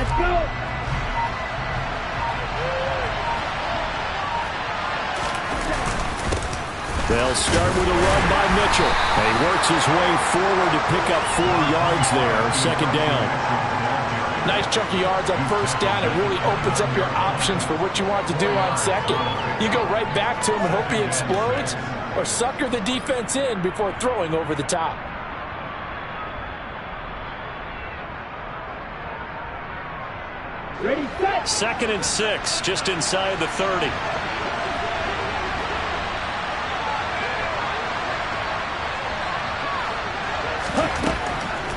Let's go. They'll start with a run by Mitchell. He works his way forward to pick up 4 yards there. Second down. Nice chunk of yards on first down. It really opens up your options for what you want to do on second. You go right back to him and hope he explodes, or sucker the defense in before throwing over the top. Ready, set. 2nd and 6, just inside the 30.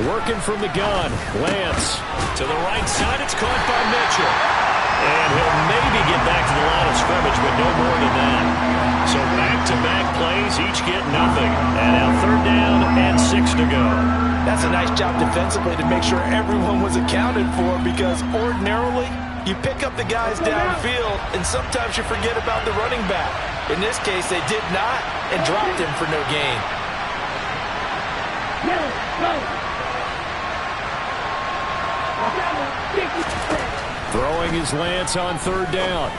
Working from the gun. Lance to the right side. It's caught by Mitchell. And he'll maybe get back to the line of scrimmage, but no more than that. So back-to-back plays, each get nothing. And now 3rd down and 6 to go. That's a nice job defensively to make sure everyone was accounted for, because ordinarily you pick up the guys downfield and sometimes you forget about the running back. In this case, they did not and dropped him for no gain. Go. Throwing his Lance on 3rd down.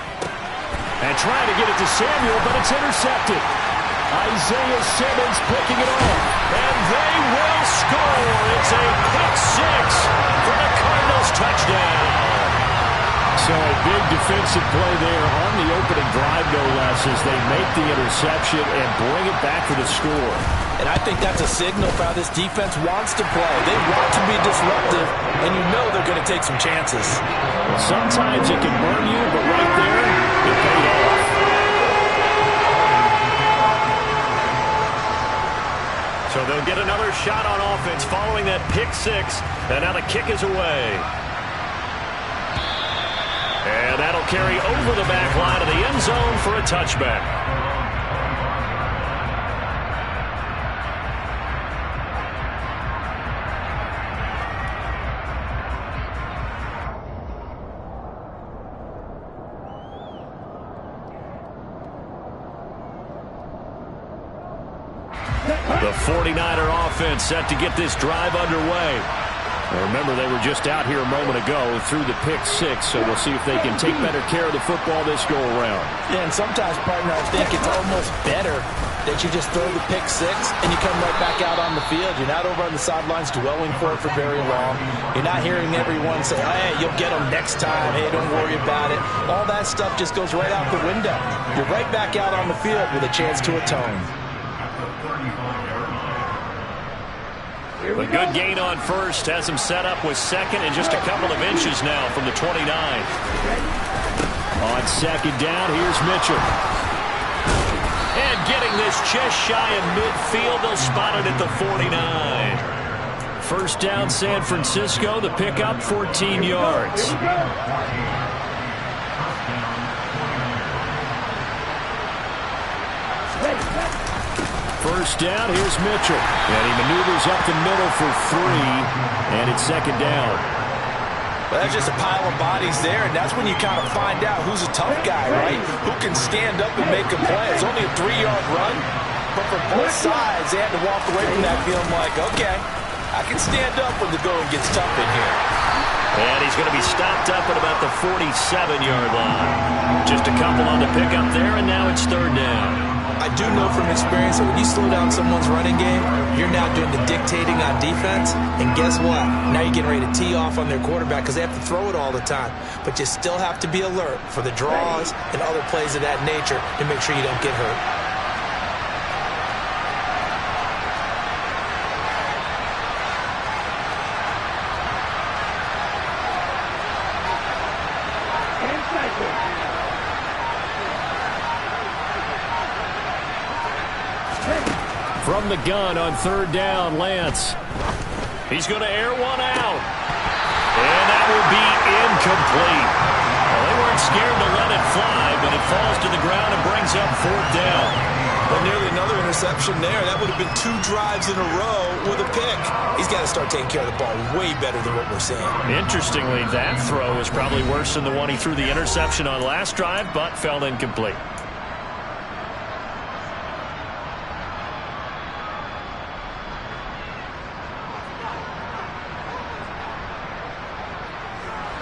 And trying to get it to Samuel, but it's intercepted. Isaiah Simmons picking it off. And they will score. It's a pick 6 for the Cardinals touchdown. So a big defensive play there on the opening drive, no less, as they make the interception and bring it back for the score. And I think that's a signal for how this defense wants to play. They want to be disruptive, and you know they're going to take some chances. Sometimes it can burn you, but right there, it paid off. So they'll get another shot on offense following that pick 6, and now the kick is away. And that'll carry over the back line of the end zone for a touchback. The 49er offense set to get this drive underway. Remember, they were just out here a moment ago through the pick 6, so we'll see if they can take better care of the football this go-around. Yeah, and sometimes, partner, I think it's almost better that you just throw the pick 6 and you come right back out on the field. You're not over on the sidelines dwelling for it for very long. You're not hearing everyone say, hey, you'll get them next time. Hey, don't worry about it. All that stuff just goes right out the window. You're right back out on the field with a chance to atone. A good gain on first has him set up with 2nd and just a couple of inches now from the 29. On 2nd down, here's Mitchell. And getting this just shy of midfield, they'll spot it at the 49. 1st down, San Francisco. The pickup, 14 yards. First down, here's Mitchell. And he maneuvers up the middle for 3, and it's 2nd down. Well, that's just a pile of bodies there, and that's when you kind of find out who's a tough guy, right? Who can stand up and make a play. It's only a 3-yard run, but for both sides, they had to walk away from that feeling like, okay, I can stand up when the going gets tough in here. And he's going to be stopped up at about the 47-yard line. Just a couple on the pickup there, and now it's 3rd down. I do know from experience that when you slow down someone's running game, you're now doing the dictating on defense. And guess what? Now you're getting ready to tee off on their quarterback because they have to throw it all the time. But you still have to be alert for the draws and other plays of that nature to make sure you don't get hurt. From the gun on 3rd down, Lance. He's going to air one out. And that will be incomplete. Well, they weren't scared to let it fly, but it falls to the ground and brings up 4th down. Well, nearly another interception there. That would have been 2 drives in a row with a pick. He's got to start taking care of the ball way better than what we're seeing. Interestingly, that throw is probably worse than the one he threw the interception on last drive, but fell incomplete.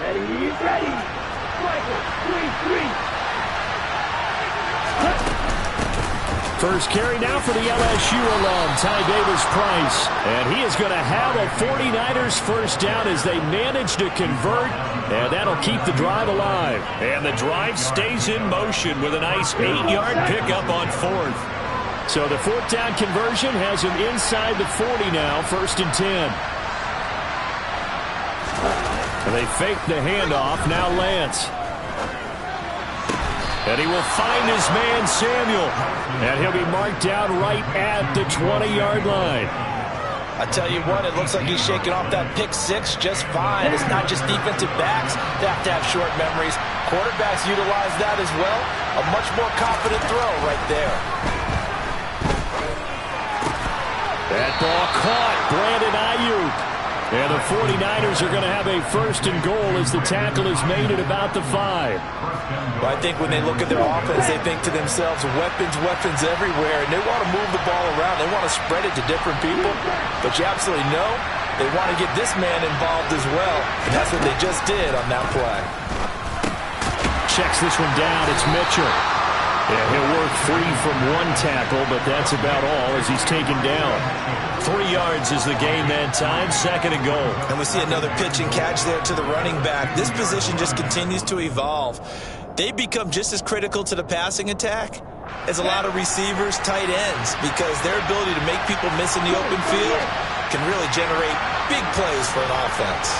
Ready, He's ready. Michael, 3-3. First carry now for the LSU alum, Ty Davis-Price. And he is going to have a 49ers first down as they manage to convert. And that'll keep the drive alive. And the drive stays in motion with a nice 8-yard pickup on fourth. So the fourth down conversion has him inside the 40 now, 1st and 10. And they fake the handoff, now Lance. And he will find his man, Samuel. And he'll be marked down right at the 20-yard line. I tell you what, it looks like he's shaking off that pick six just fine. It's not just defensive backs that have to have short memories. Quarterbacks utilize that as well. A much more confident throw right there. That ball caught. Brandon Ayuk. And the 49ers are going to have a 1st and goal as the tackle is made at about the 5. Well, I think when they look at their offense, they think to themselves, weapons everywhere, and they want to move the ball around. They want to spread it to different people. But you absolutely know they want to get this man involved as well, and that's what they just did on that play. Checks this one down. It's Mitchell. Yeah, he'll work free from one tackle, but that's about all as he's taken down. 3 yards is the game that time, 2nd and goal. And we see another pitch and catch there to the running back. This position just continues to evolve. They become just as critical to the passing attack as a lot of receivers, tight ends, because their ability to make people miss in the open field can really generate big plays for an offense.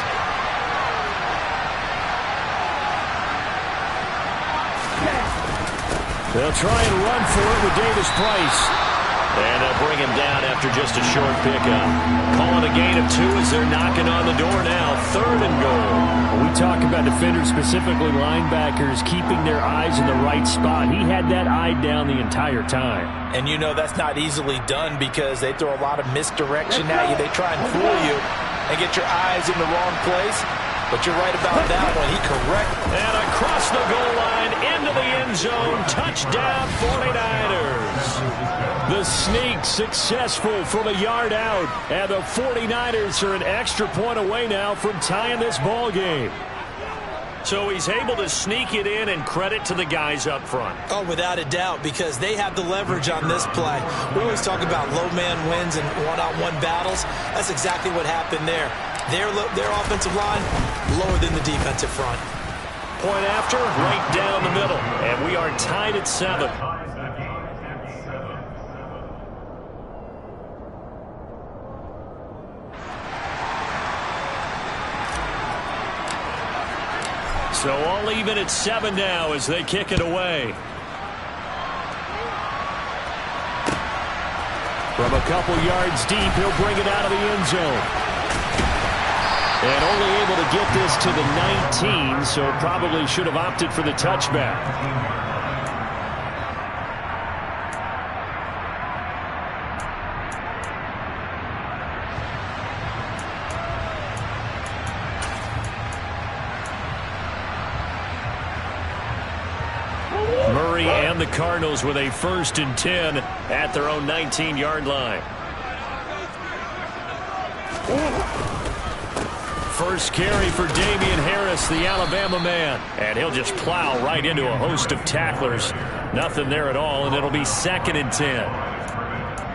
They'll try and run for it with Davis-Price. And they'll bring him down after just a short pickup. Calling a gain of 2 as they're knocking on the door now. 3rd and goal. We talk about defenders, specifically linebackers, keeping their eyes in the right spot. He had that eye down the entire time. And you know that's not easily done because they throw a lot of misdirection at you. They try and fool you and get your eyes in the wrong place. But you're right about that one. He correct. And across the goal line, into the end zone. Touchdown, 49ers. The sneak successful from a yard out. And the 49ers are an extra point away now from tying this ball game. So he's able to sneak it in, and credit to the guys up front. Oh, without a doubt, because they have the leverage on this play. We always talk about low man wins and one-on-one battles. That's exactly what happened there. Their offensive line lower than the defensive front. Point after, right down the middle. And we are tied at 7. So all even at 7 now as they kick it away. From a couple yards deep, he'll bring it out of the end zone. And only able to get this to the 19, so probably should have opted for the touchback. Murray and the Cardinals with a 1st and 10 at their own 19-yard line. First carry for Damian Harris, the Alabama man. And he'll just plow right into a host of tacklers. Nothing there at all, and it'll be 2nd and 10.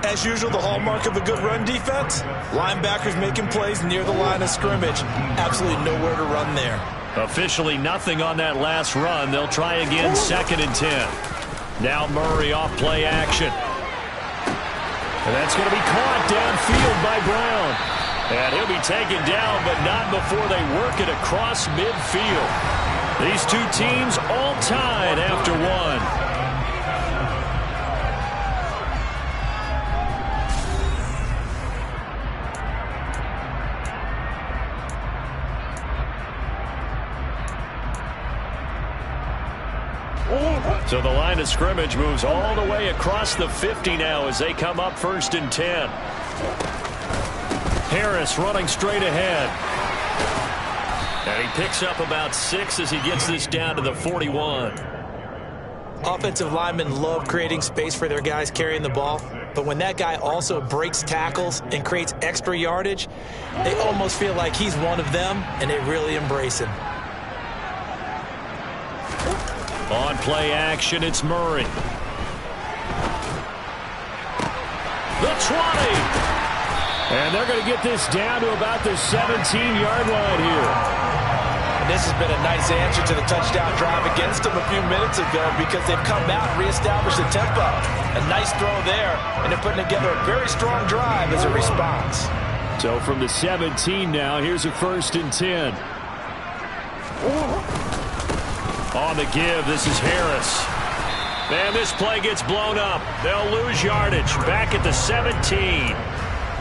As usual, the hallmark of a good run defense, linebackers making plays near the line of scrimmage. Absolutely nowhere to run there. Officially nothing on that last run. They'll try again, 2nd and 10. Now Murray off play action. And that's going to be caught downfield by Brown. And he'll be taken down, but not before they work it across midfield. These two teams all tied after 1. So the line of scrimmage moves all the way across the 50 now as they come up 1st and 10. Harris running straight ahead. And he picks up about 6 as he gets this down to the 41. Offensive linemen love creating space for their guys carrying the ball. But when that guy also breaks tackles and creates extra yardage, they almost feel like he's one of them, and they really embrace him. On play action, it's Murray. The 20. And they're going to get this down to about the 17-yard line here. And this has been a nice answer to the touchdown drive against them a few minutes ago because they've come out and reestablished the tempo. A nice throw there, and they're putting together a very strong drive as a response. So from the 17 now, here's a 1st and 10. On the give, this is Harris. And this play gets blown up. They'll lose yardage back at the 17.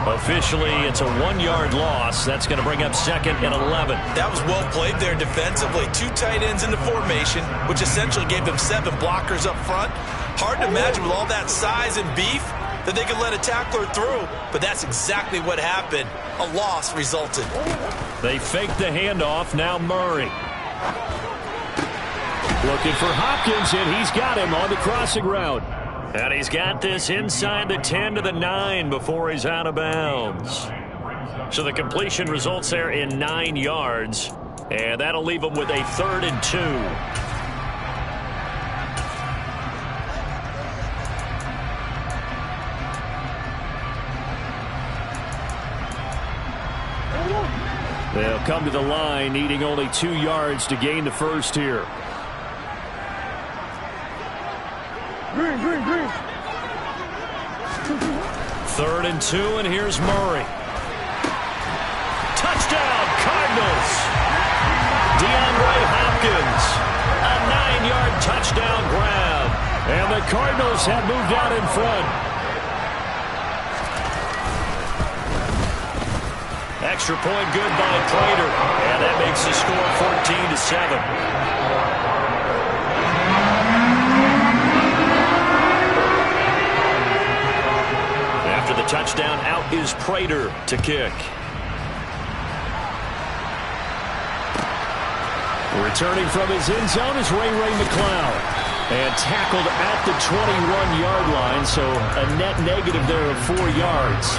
Officially, it's a 1-yard loss. That's going to bring up 2nd and 11. That was well played there defensively. 2 tight ends in the formation, which essentially gave them 7 blockers up front. Hard to imagine with all that size and beef that they could let a tackler through, but that's exactly what happened. A loss resulted. They faked the handoff. Now Murray. Looking for Hopkins, and he's got him on the crossing route. And he's got this inside the 10 to the 9 before he's out of bounds. So the completion results there in 9 yards, and that'll leave him with a 3rd and 2. They'll come to the line, needing only 2 yards to gain the first here. Green. 3rd and 2, and here's Murray. Touchdown, Cardinals! DeAndre Hopkins, a 9-yard touchdown grab. And the Cardinals have moved out in front. Extra point good by Prater, and that makes the score 14-7. After the touchdown, out is Prater to kick. Returning from his end zone is Ray McCloud. And tackled at the 21-yard line, so a net negative there of 4 yards.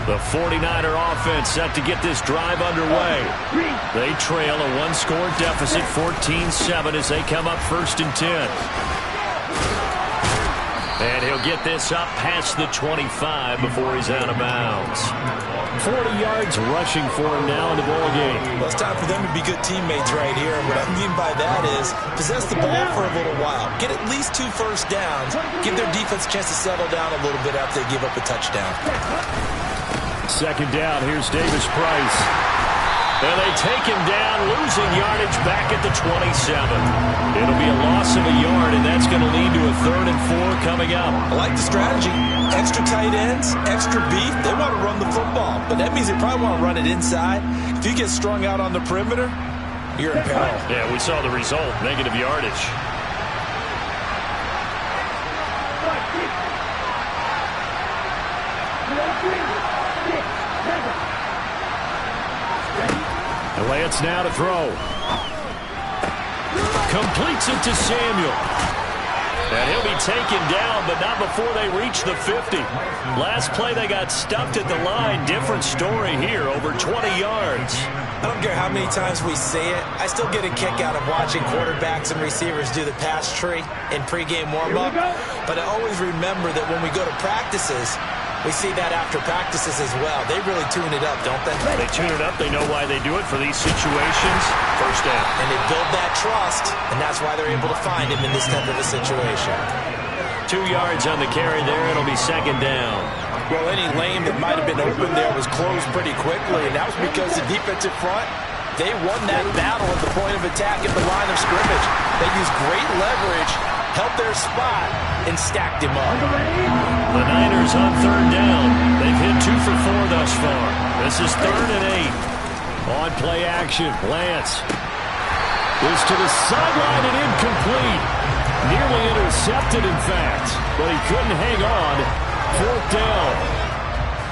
The 49er offense set to get this drive underway. They trail a 1-score deficit, 14-7, as they come up 1st and 10. And he'll get this up past the 25 before he's out of bounds. 40 yards rushing for him now in the ball game. Well, it's time for them to be good teammates right here. And what I mean by that is possess the ball for a little while. Get at least 2 first downs. Give their defense a chance to settle down a little bit after they give up a touchdown. 2nd down, here's Davis Price. And they take him down, losing yardage back at the 27. It'll be a loss of a yard, and that's going to lead to a 3rd and 4 coming up. I like the strategy. Extra tight ends, extra beef. They want to run the football, but that means they probably want to run it inside. If you get strung out on the perimeter, you're in peril. Yeah, we saw the result, negative yardage. Lance now to throw. Completes it to Samuel. And he'll be taken down, but not before they reach the 50. Last play, they got stuffed at the line. Different story here, over 20 yards. I don't care how many times we say it. I still get a kick out of watching quarterbacks and receivers do the pass tree in pregame warm-up. But I always remember that when we go to practices, we see that after practices as well. They really tune it up, don't they? They tune it up. They know why they do it for these situations. First down. And they build that trust, and that's why they're able to find him in this type of a situation. 2 yards on the carry there. It'll be 2nd down. Well, any lane that might have been open there was closed pretty quickly, and that was because the defensive front, they won that battle at the point of attack at the line of scrimmage. They used great leverage, held their spot, and stacked him up. The Niners on 3rd down. They've hit 2 for 4 thus far. This is 3rd and 8. On play action, Lance is to the sideline and incomplete. Nearly intercepted, in fact, but he couldn't hang on. 4th down.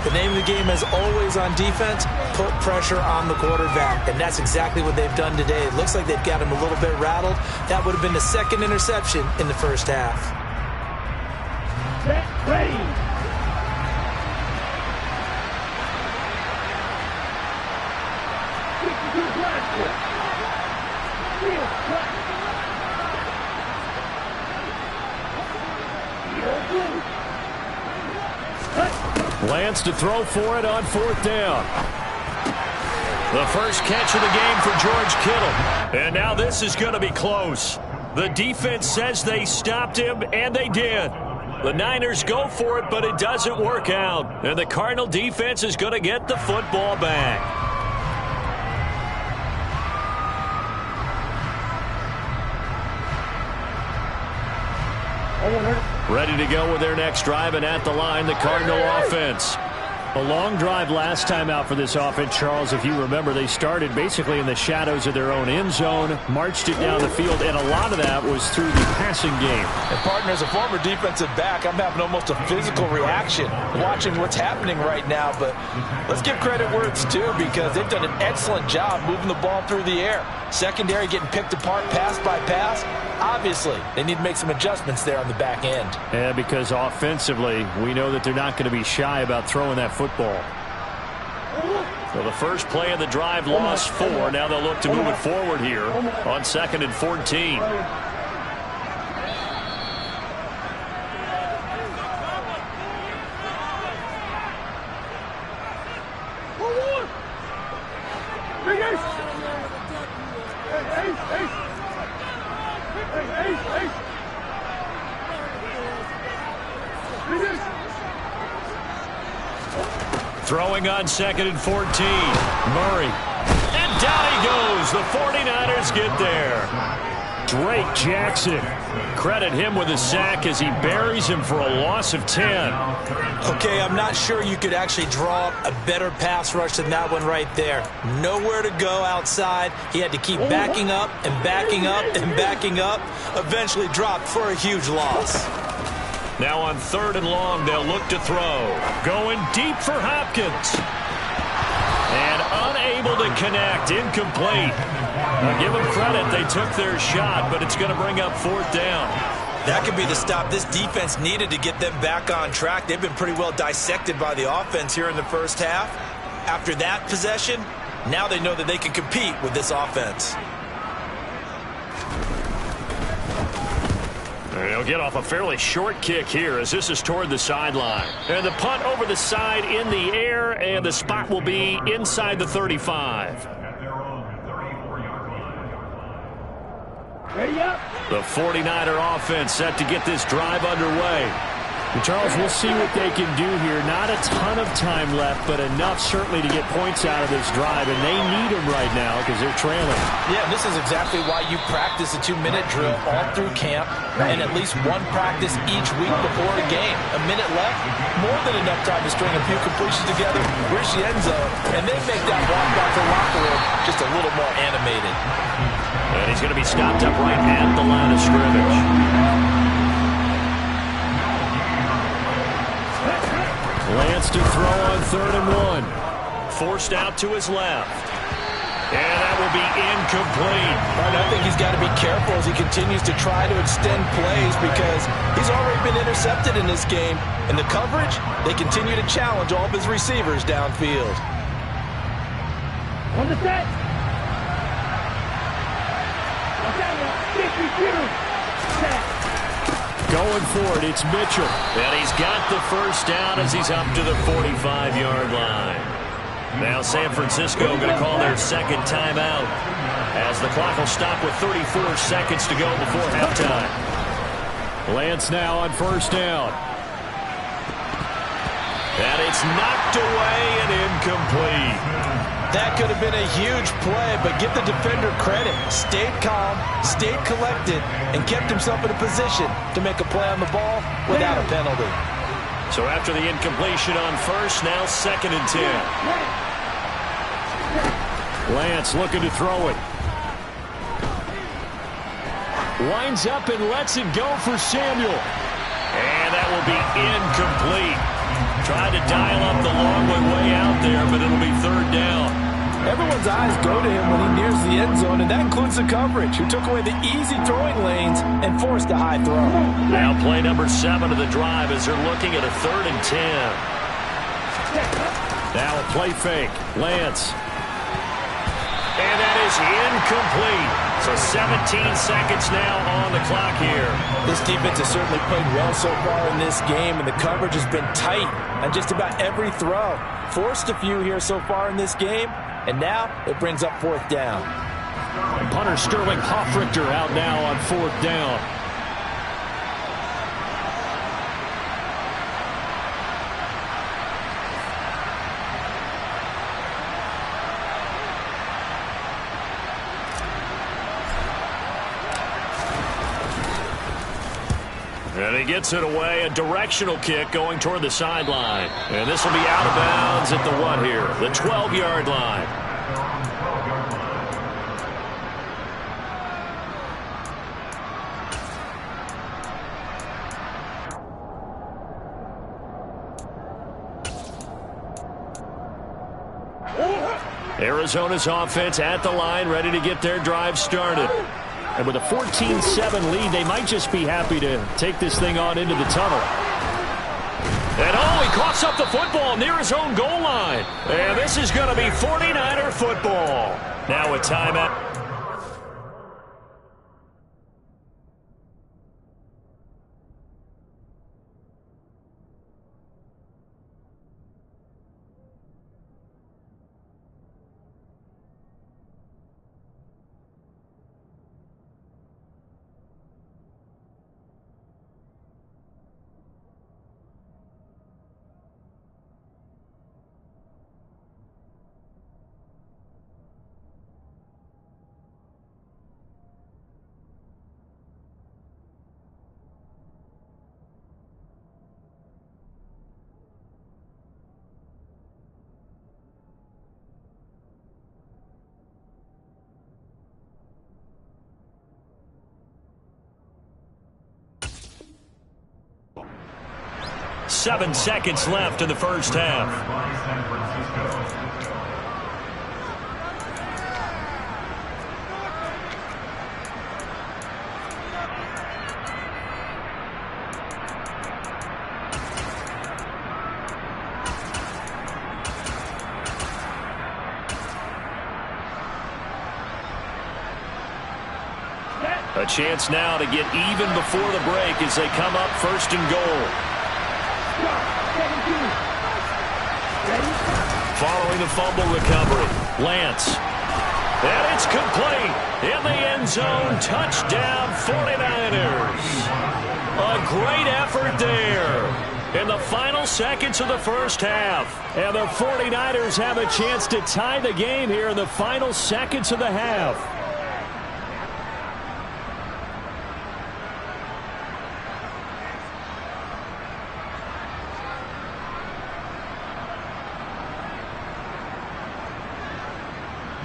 The name of the game is always on defense, put pressure on the quarterback, and that's exactly what they've done today. It looks like they've got him a little bit rattled. That would have been the 2nd interception in the first half. Ready. Lance to throw for it on 4th down. The first catch of the game for George Kittle. And now this is going to be close. The defense says they stopped him, and they did. The Niners go for it, but it doesn't work out. And the Cardinal defense is going to get the football back. Ready to go with their next drive, and at the line, the Cardinal offense. A long drive last time out for this offense, Charles. If you remember, they started basically in the shadows of their own end zone, marched it down the field, and a lot of that was through the passing game. And, partner, as a former defensive back, I'm having almost a physical reaction watching what's happening right now. But let's give credit where it's due, because they've done an excellent job moving the ball through the air. Secondary getting picked apart pass by pass. Obviously, they need to make some adjustments there on the back end. Yeah, because offensively, we know that they're not going to be shy about throwing that football. So the first play of the drive lost 4. Now they'll look to move it forward here on 2nd and 14. Throwing on 2nd and 14. Murray. And down he goes. The 49ers get there. Drake Jackson. Credit him with a sack as he buries him for a loss of 10. Okay, I'm not sure you could actually draw up a better pass rush than that one right there. Nowhere to go outside. He had to keep backing up and backing up and backing up. Eventually dropped for a huge loss. Now on 3rd and long, they'll look to throw. Going deep for Hopkins. And unable to connect. Incomplete. Now give them credit. They took their shot, but it's going to bring up 4th down. That could be the stop this defense needed to get them back on track. They've been pretty well dissected by the offense here in the first half. After that possession, now they know that they can compete with this offense. They'll get off a fairly short kick here as this is toward the sideline. And the punt over the side in the air, and the spot will be inside the 35. The 49er offense set to get this drive underway. And Charles, we'll see what they can do here. Not a ton of time left, but enough certainly to get points out of this drive, and they need them right now because they're trailing. Yeah, this is exactly why you practice a 2-minute drill all through camp and at least one practice each week before a game. A minute left, more than enough time to string a few completions together, reach the end zone, and then make that walk back to the locker room just a little more animated. And he's going to be stopped up right at the line of scrimmage. Lance to throw on 3rd and 1. Forced out to his left. And that will be incomplete. Right, I think he's got to be careful as he continues to try to extend plays because he's already been intercepted in this game. And the coverage, they continue to challenge all of his receivers downfield. On the set. Going for it, it's Mitchell. And he's got the first down as he's up to the 45-yard line. Now San Francisco going to call their second timeout as the clock will stop with 34 seconds to go before halftime. Lance now on 1st down. And it's knocked away and incomplete. That could have been a huge play, but give the defender credit. Stayed calm, stayed collected, and kept himself in a position to make a play on the ball without a penalty. So after the incompletion on 1st, now 2nd and 10. Lance looking to throw it. Winds up and lets it go for Samuel. And that will be incomplete. Tried to dial up the long way out there, but it'll be 3rd down. Everyone's eyes go to him when he nears the end zone, and that includes the coverage, who took away the easy throwing lanes and forced a high throw. Now play number 7 of the drive as they're looking at a 3rd and 10. Now a play fake. Lance. And that is incomplete. So 17 seconds now on the clock here. This defense has certainly played well so far in this game, and the coverage has been tight on just about every throw. Forced a few here so far in this game, and now it brings up fourth down. Punter Sterling Hoffrichter out now on fourth down. And he gets it away, a directional kick going toward the sideline. And this will be out of bounds at the what here? The 12-yard line. Arizona's offense at the line, ready to get their drive started. And with a 14-7 lead, they might just be happy to take this thing on into the tunnel. And oh, he coughs up the football near his own goal line. And this is going to be 49er football. Now a timeout. Seven seconds left in the first half. A chance now to get even before the break as they come up first and goal. Following the fumble recovery, Lance. And it's complete. In the end zone, touchdown 49ers. A great effort there in the final seconds of the first half. And the 49ers have a chance to tie the game here in the final seconds of the half.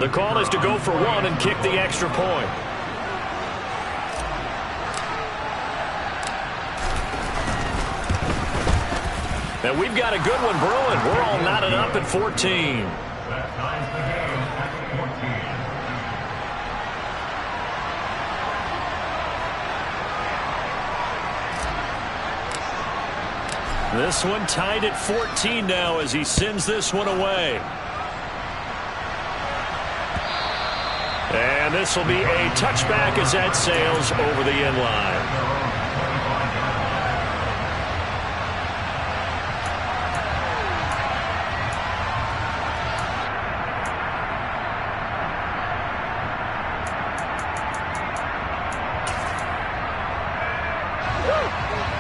The call is to go for one and kick the extra point. And we've got a good one brewing. We're all knotted up at 14. This one tied at 14 now as he sends this one away. And this will be a touchback as that sails over the end line.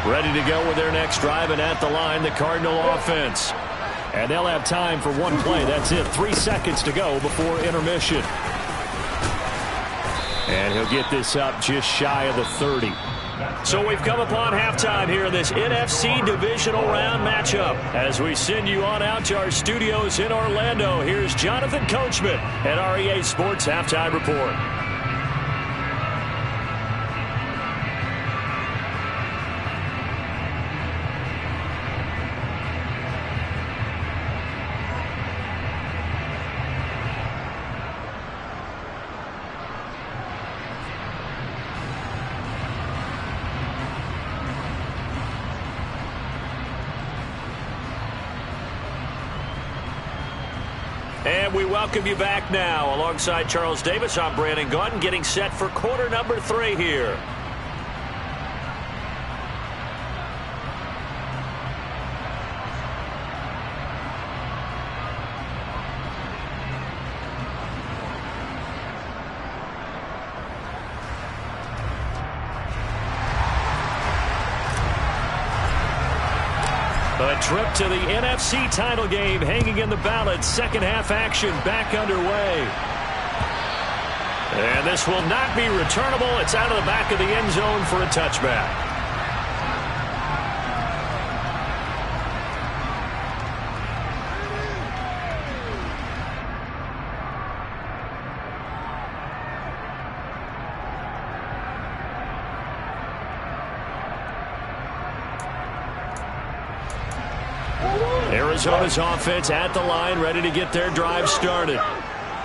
Ready to go with their next drive, and at the line, the Cardinal offense. And they'll have time for one play. That's it. 3 seconds to go before intermission. And he'll get this up just shy of the 30. So we've come upon halftime here in this NFC Divisional Round matchup. As we send you on out to our studios in Orlando, here's Jonathan Coachman at REA Sports Halftime Report. And we welcome you back now. Alongside Charles Davis, I'm Brandon Gaudin, getting set for quarter number 3 here. A trip to the NFC title game hanging in the balance. Second half action back underway. And this will not be returnable. It's out of the back of the end zone for a touchback. Arizona's offense at the line, ready to get their drive started.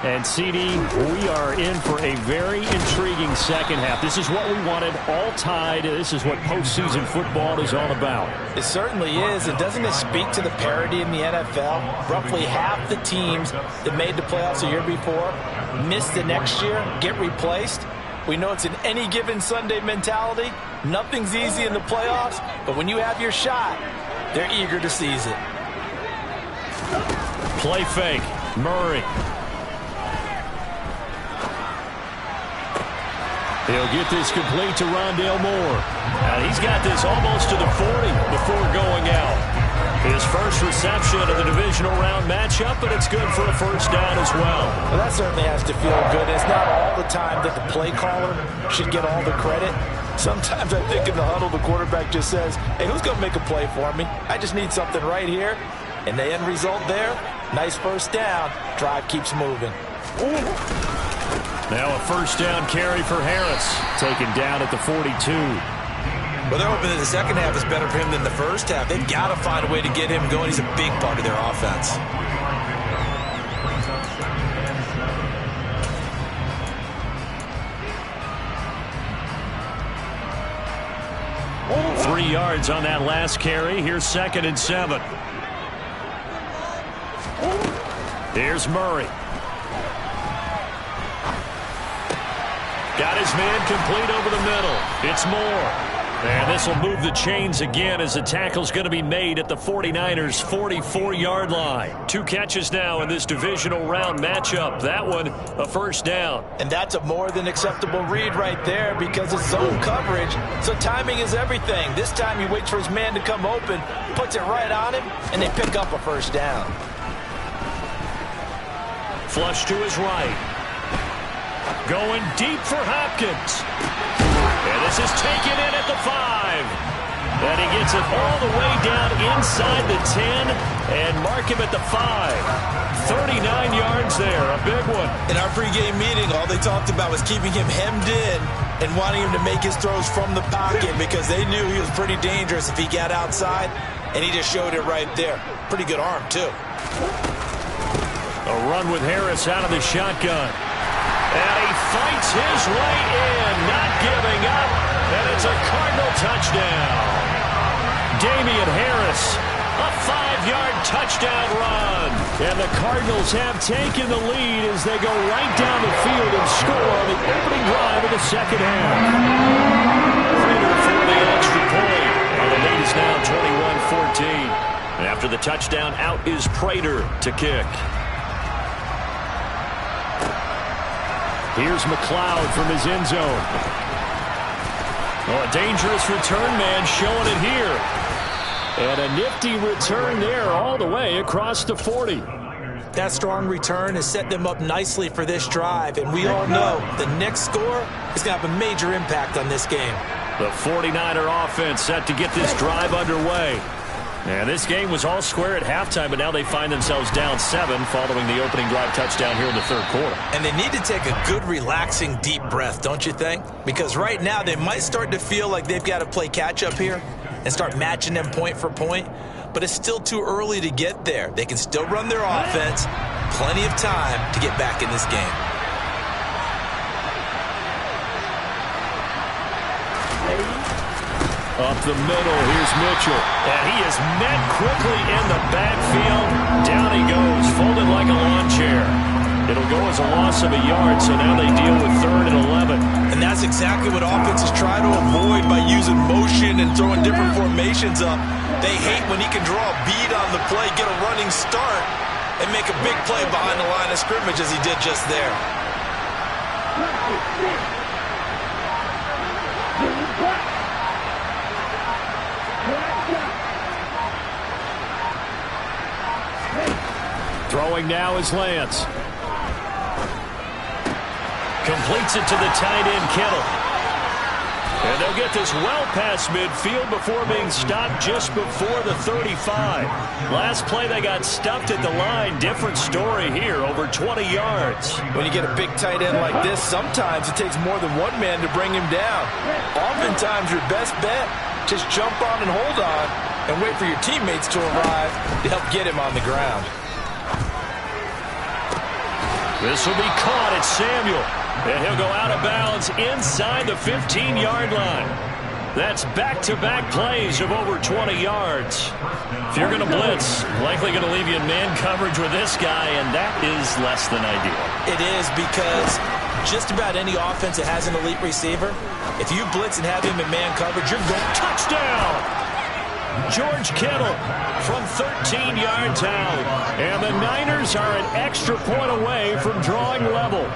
And, CD, we are in for a very intriguing second half. This is what we wanted, all tied. This is what postseason football is all about. It certainly is. And doesn't it speak to the parity in the NFL? Roughly half the teams that made the playoffs the year before miss the next year, get replaced. We know it's an any given Sunday mentality. Nothing's easy in the playoffs, but when you have your shot, they're eager to seize it. Play fake. Murray. He'll get this complete to Rondale Moore. He's got this almost to the 40 before going out. His first reception of the divisional round matchup, but it's good for a first down as well. Well, that certainly has to feel good. It's not all the time that the play caller should get all the credit. Sometimes I think in the huddle, the quarterback just says, hey, who's going to make a play for me? I just need something right here. And the end result there, nice first down. Drive keeps moving. Now a first down carry for Harris. Taken down at the 42. Well, they're hoping that the second half is better for him than the first half. They've got to find a way to get him going. He's a big part of their offense. Oh, 3 yards on that last carry. Here's 2nd and 7. Here's Murray. Got his man complete over the middle. It's Moore. And this will move the chains again as the tackle's going to be made at the 49ers' 44-yard line. 2 catches now in this divisional round matchup. That one, a first down. And that's a more than acceptable read right there because it's zone coverage, so timing is everything. This time he waits for his man to come open, puts it right on him, and they pick up a first down. Flush to his right. Going deep for Hopkins. And this is taken in at the 5. And he gets it all the way down inside the 10 and mark him at the 5. 39 yards there, a big one. In our pregame meeting, all they talked about was keeping him hemmed in and wanting him to make his throws from the pocket because they knew he was pretty dangerous if he got outside, and he just showed it right there. Pretty good arm, too. A run with Harris out of the shotgun. And he fights his way in, not giving up. And it's a Cardinal touchdown. Damian Harris, a 5-yard touchdown run. And the Cardinals have taken the lead as they go right down the field and score on the opening drive of the second half. Prater for the extra point. And the lead is now 21-14. And after the touchdown, out is Prater to kick. Here's McLeod from his end zone. Oh, a dangerous return man showing it here. And a nifty return there all the way across the 40. That strong return has set them up nicely for this drive, and we all know the next score is going to have a major impact on this game. The 49er offense set to get this drive underway. And this game was all square at halftime, but now they find themselves down 7 following the opening drive touchdown here in the third quarter. And they need to take a good, relaxing, deep breath, don't you think? Because right now they might start to feel like they've got to play catch-up here and start matching them point for point. But it's still too early to get there. They can still run their offense. Plenty of time to get back in this game. Up the middle, here's Mitchell. And he is met quickly in the backfield. Down he goes, folded like a lawn chair. It'll go as a loss of a yard, so now they deal with 3rd and 11. And that's exactly what offenses try to avoid by using motion and throwing different formations up. They hate when he can draw a bead on the play, get a running start, and make a big play behind the line of scrimmage as he did just there. Throwing now is Lance. Completes it to the tight end, Kittle. And they'll get this well past midfield before being stopped just before the 35. Last play they got stuffed at the line. Different story here, over 20 yards. When you get a big tight end like this, sometimes it takes more than one man to bring him down. Oftentimes your best bet, just jump on and hold on and wait for your teammates to arrive to help get him on the ground. This will be caught at Samuel. And he'll go out of bounds inside the 15-yard line. That's back-to-back plays of over 20 yards. If you're going to blitz, likely going to leave you in man coverage with this guy, and that is less than ideal. It is, because just about any offense that has an elite receiver, if you blitz and have him in man coverage, you're going touchdown! George Kittle from 13 yards out. And the Niners are an extra point away from drawing level.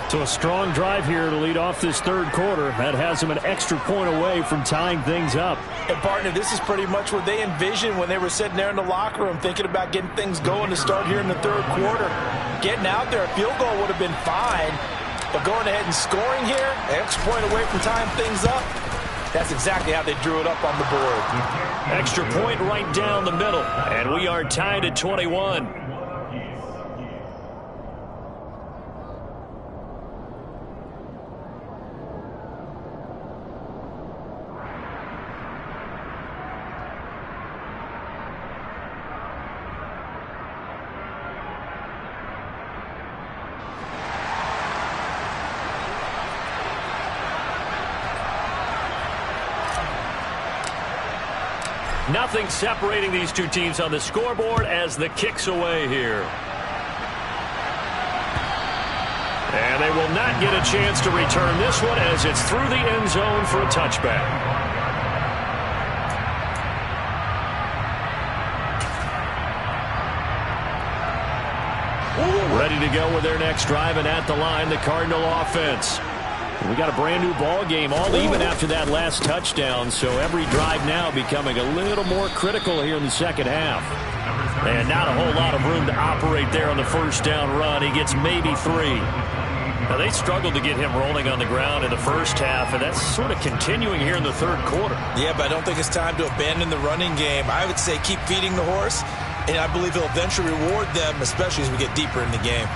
So a strong drive here to lead off this 3rd quarter. That has them an extra point away from tying things up. And partner, this is pretty much what they envisioned when they were sitting there in the locker room thinking about getting things going to start here in the 3rd quarter. Getting out there, a field goal would have been fine. But going ahead and scoring here, an extra point away from tying things up, that's exactly how they drew it up on the board. Extra point right down the middle. And we are tied at 21. Nothing separating these two teams on the scoreboard as the kick's away here. And they will not get a chance to return this one as it's through the end zone for a touchback. Ready to go with their next drive, and at the line, the Cardinal offense. We got a brand new ball game, all even after that last touchdown, so every drive now becoming a little more critical here in the second half. And not a whole lot of room to operate there on the first down run. He gets maybe 3. Now, they struggled to get him rolling on the ground in the first half, and that's sort of continuing here in the 3rd quarter. Yeah, but I don't think it's time to abandon the running game. I would say keep feeding the horse, and I believe he'll eventually reward them, especially as we get deeper in the game.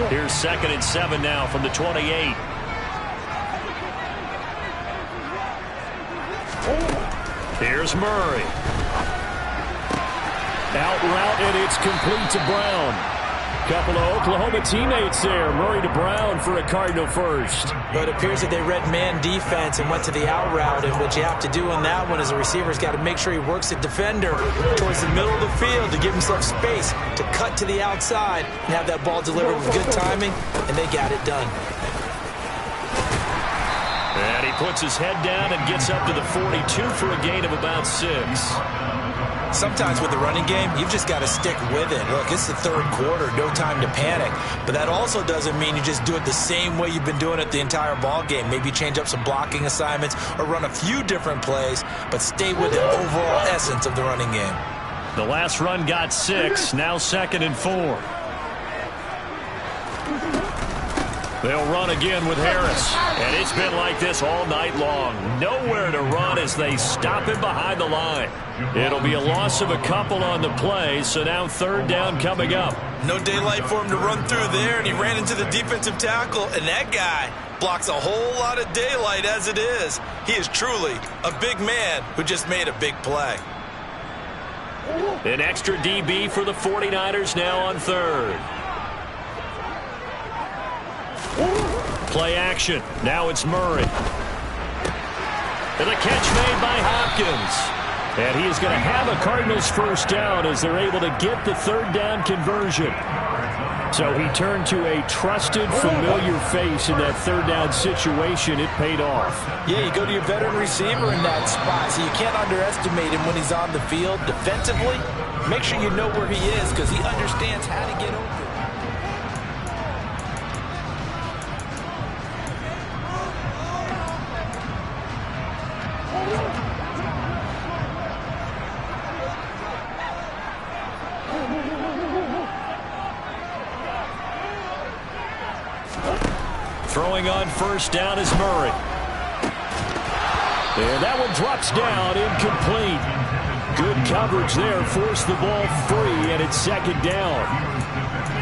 Here's 2nd and 7 now from the 28. Here's Murray. Out route, and it's complete to Brown. Couple of Oklahoma teammates there. Murray to Brown for a Cardinal first. But it appears that they read man defense and went to the out route. And what you have to do on that one is the receiver's got to make sure he works the defender towards the middle of the field to give himself space to cut to the outside and have that ball delivered with good timing. And they got it done. And he puts his head down and gets up to the 42 for a gain of about 6. Sometimes with the running game, you've just got to stick with it. Look, it's the 3rd quarter, no time to panic. But that also doesn't mean you just do it the same way you've been doing it the entire ball game. Maybe change up some blocking assignments or run a few different plays, but stay with the overall essence of the running game. The last run got 6, now 2nd and 4. They'll run again with Harris. And it's been like this all night long. Nowhere to run as they stop him behind the line. It'll be a loss of a couple on the play, so now 3rd down coming up. No daylight for him to run through there, and he ran into the defensive tackle, and that guy blocks a whole lot of daylight as it is. He is truly a big man who just made a big play. An extra DB for the 49ers now on 3rd. Play action. Now it's Murray. And a catch made by Hopkins. And he is going to have a Cardinals first down as they're able to get the third down conversion. So he turned to a trusted, familiar face in that third down situation. It paid off. Yeah, you go to your veteran receiver in that spot, so you can't underestimate him when he's on the field defensively. Make sure you know where he is because he understands how to get open. Throwing on first down is Murray. And that one drops down, incomplete. Good coverage there, forced the ball free, and it's second down.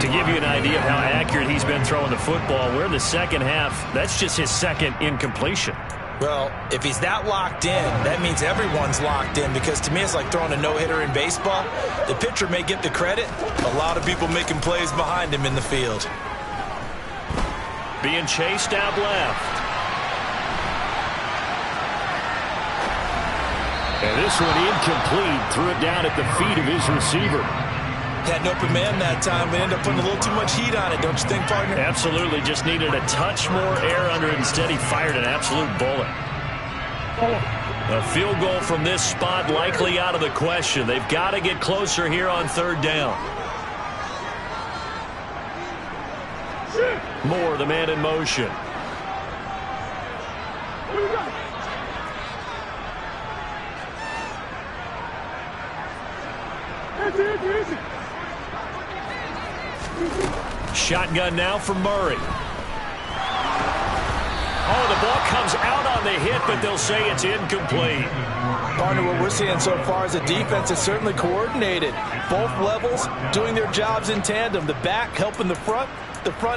To give you an idea of how accurate he's been throwing the football, we're in the second half. That's just his second incompletion. Well, if he's that locked in, that means everyone's locked in, because to me it's like throwing a no-hitter in baseball. The pitcher may get the credit, a lot of people making plays behind him in the field. Being chased out left. And this one incomplete. Threw it down at the feet of his receiver. Had an open man that time, but ended up putting a little too much heat on it, don't you think, partner? Absolutely. Just needed a touch more air under it. Instead, he fired an absolute bullet. A field goal from this spot likely out of the question. They've got to get closer here on third down. Moore, the man in motion. Shotgun now for Murray. Oh, the ball comes out on the hit, but they'll say it's incomplete. Partner, what we're seeing so far is the defense is certainly coordinated. Both levels doing their jobs in tandem. The back helping the front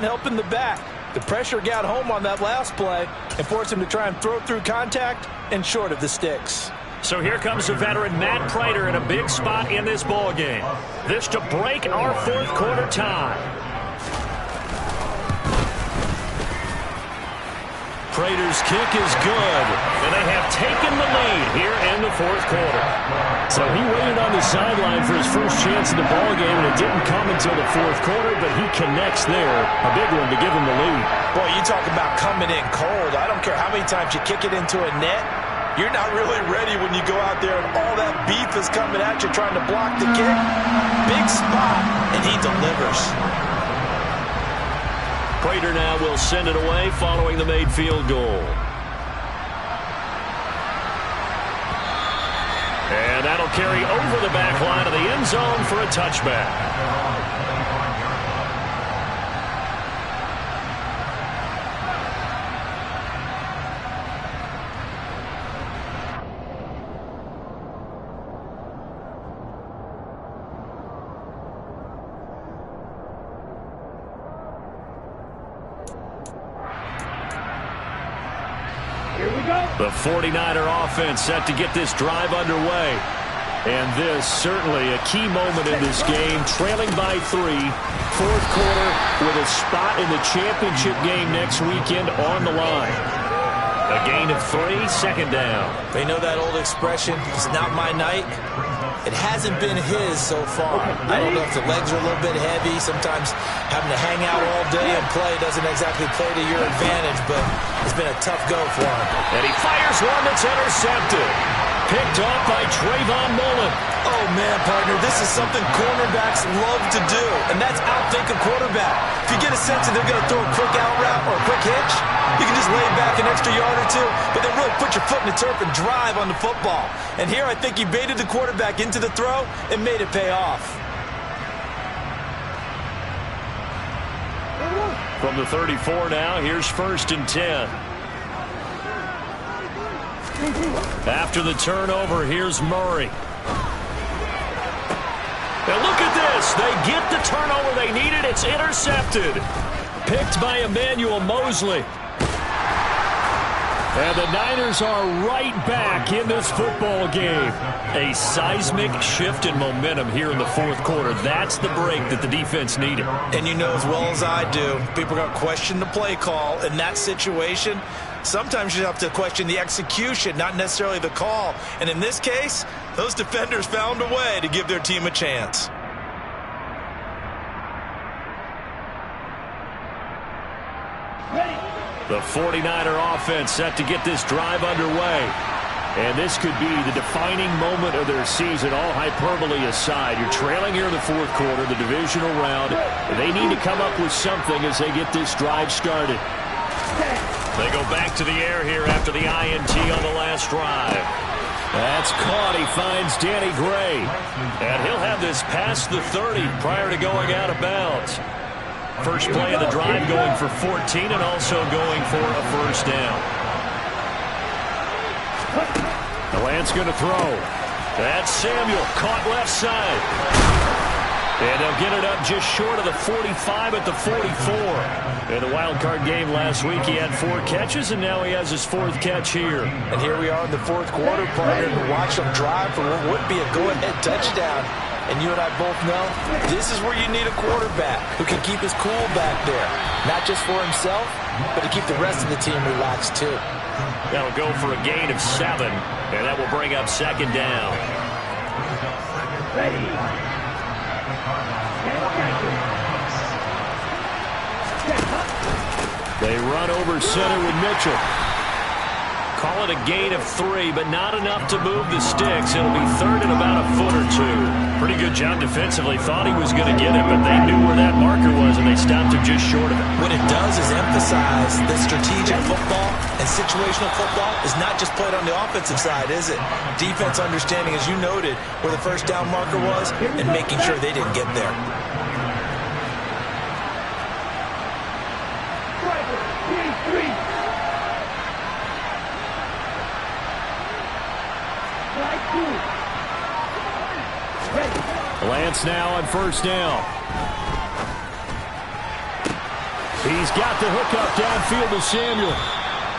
helping the back. The pressure got home on that last play and forced him to try and throw through contact and short of the sticks. So here comes the veteran Matt Prater in a big spot in this ball game. This to break our fourth quarter tie. Prater's kick is good, and they have taken the lead here in the fourth quarter. So he waited on the sideline for his first chance in the ball game, and it didn't come until the fourth quarter, but he connects there. A big one to give him the lead. Boy, you talk about coming in cold. I don't care how many times you kick it into a net. You're not really ready when you go out there and all that beef is coming at you trying to block the kick. Big spot, and he delivers. Prater now will send it away following the made field goal. And that'll carry over the back line of the end zone for a touchback. The 49er offense set to get this drive underway. And this certainly a key moment in this game, trailing by 3, fourth quarter with a spot in the championship game next weekend on the line. A gain of 3, second down. They know that old expression, it's not my night. It hasn't been his so far. I don't know if the legs are a little bit heavy. Sometimes having to hang out all day and play doesn't exactly play to your advantage, but it's been a tough go for him. And he fires one that's intercepted. Picked off by Trayvon Mullen. Oh, man, partner, this is something cornerbacks love to do, and that's outthink a quarterback. If you get a sense that they're going to throw a quick out route or a quick hitch, you can just lay back an extra yard or two, but then really put your foot in the turf and drive on the football. And here I think he baited the quarterback into the throw and made it pay off. From the 34 now, here's 1st and 10. After the turnover, here's Murray. Now look at this. They get the turnover they needed. It's intercepted. Picked by Emmanuel Mosley. And the Niners are right back in this football game. A seismic shift in momentum here in the fourth quarter. That's the break that the defense needed. And you know as well as I do, people are going to question the play call in that situation. Sometimes you have to question the execution, not necessarily the call. And in this case, those defenders found a way to give their team a chance. The 49er offense set to get this drive underway. And this could be the defining moment of their season, all hyperbole aside. You're trailing here in the fourth quarter, the divisional round. They need to come up with something as they get this drive started. They go back to the air here after the INT on the last drive. That's caught. He finds Danny Gray. And he'll have this past the 30 prior to going out of bounds. First play of the drive going for 14 and also going for a first down. Lance going to throw. That's Samuel, caught left side. And they'll get it up just short of the 45 at the 44. In the wild card game last week, he had 4 catches, and now he has his 4th catch here. And here we are in the fourth quarter, partner, to watch them drive for what would be a go-ahead touchdown. And you and I both know this is where you need a quarterback who can keep his cool back there. Not just for himself, but to keep the rest of the team relaxed too. That'll go for a gain of 7, and that will bring up second down. Ready. They run over center with Mitchell. Call it a gain of 3, but not enough to move the sticks. It'll be third and about a foot or 2. Pretty good job defensively. Thought he was going to get it, but they knew where that marker was, and they stopped him just short of it. What it does is emphasize that strategic football and situational football is not just played on the offensive side, is it? Defense understanding, as you noted, where the first down marker was and making sure they didn't get there. Lance now on first down. He's got the hookup downfield to Samuel.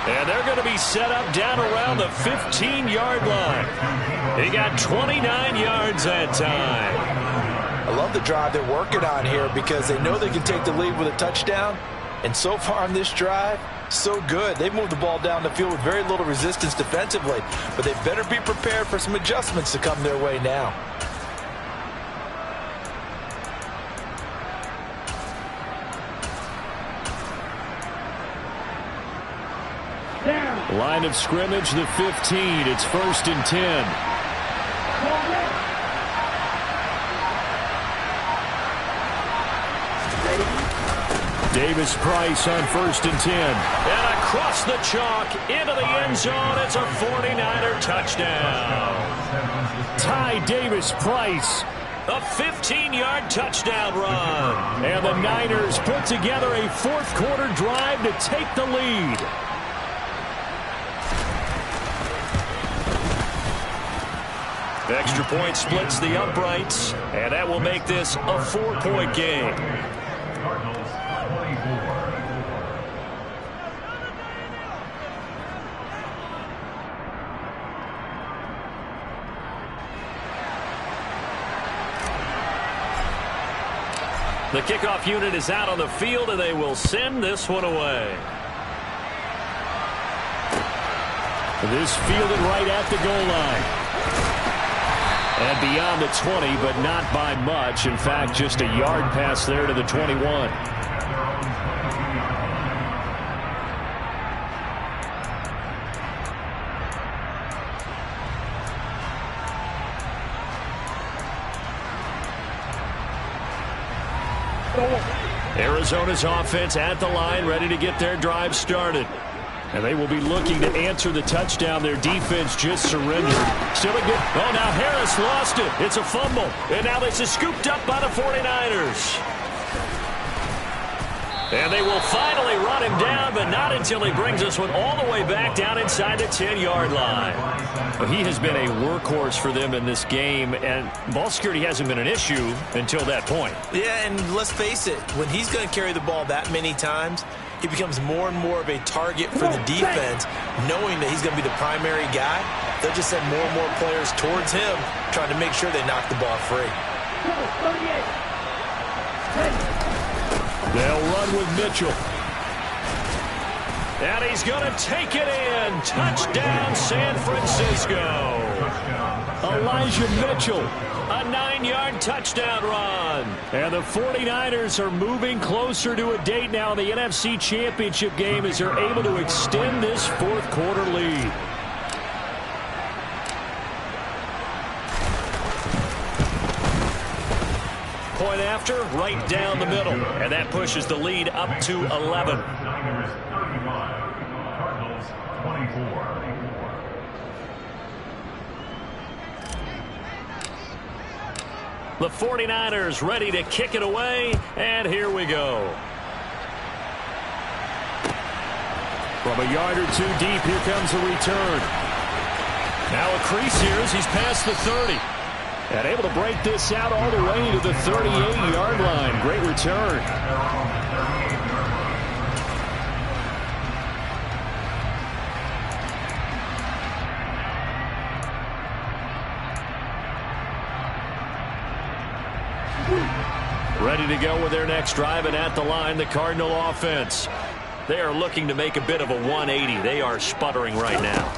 And they're going to be set up down around the 15-yard line. He got 29 yards that time. I love the drive they're working on here because they know they can take the lead with a touchdown. And so far on this drive, so good. They've moved the ball down the field with very little resistance defensively. But they better be prepared for some adjustments to come their way now. Line of scrimmage, the 15. It's 1st and 10. Davis Price on 1st and 10. And across the chalk into the end zone. It's a 49er touchdown. Ty Davis Price. A 15-yard touchdown run. And the Niners put together a fourth quarter drive to take the lead. Extra point splits the uprights, and that will make this a 4-point game. The kickoff unit is out on the field, and they will send this one away. This fielded right at the goal line. And beyond the 20, but not by much. In fact, just a yard pass there to the 21. Arizona's offense at the line, ready to get their drive started. And they will be looking to answer the touchdown. Their defense just surrendered. Still a good. Oh, now Harris lost it. It's a fumble. And now this is scooped up by the 49ers. And they will finally run him down, but not until he brings this one all the way back down inside the 10-yard line. Well, he has been a workhorse for them in this game, and ball security hasn't been an issue until that point. Yeah, and let's face it, when he's going to carry the ball that many times, he becomes more and more of a target for the defense, knowing that he's going to be the primary guy. They'll just send more and more players towards him, trying to make sure they knock the ball free. They'll run with Mitchell. And he's going to take it in. Touchdown, San Francisco. Elijah Mitchell, a 9-yard touchdown run. And the 49ers are moving closer to a date now in the NFC Championship game as they're able to extend this fourth quarter lead. Point after, right down the middle. And that pushes the lead up to 11. Niners 35, Cardinals 24. The 49ers ready to kick it away, and here we go. From a yard or two deep, here comes a return. Now a crease here as he's past the 30. And able to break this out all the way to the 38-yard line. Great return. Ready to go with their next drive, and at the line, the Cardinal offense. They are looking to make a bit of a 180. They are sputtering right now.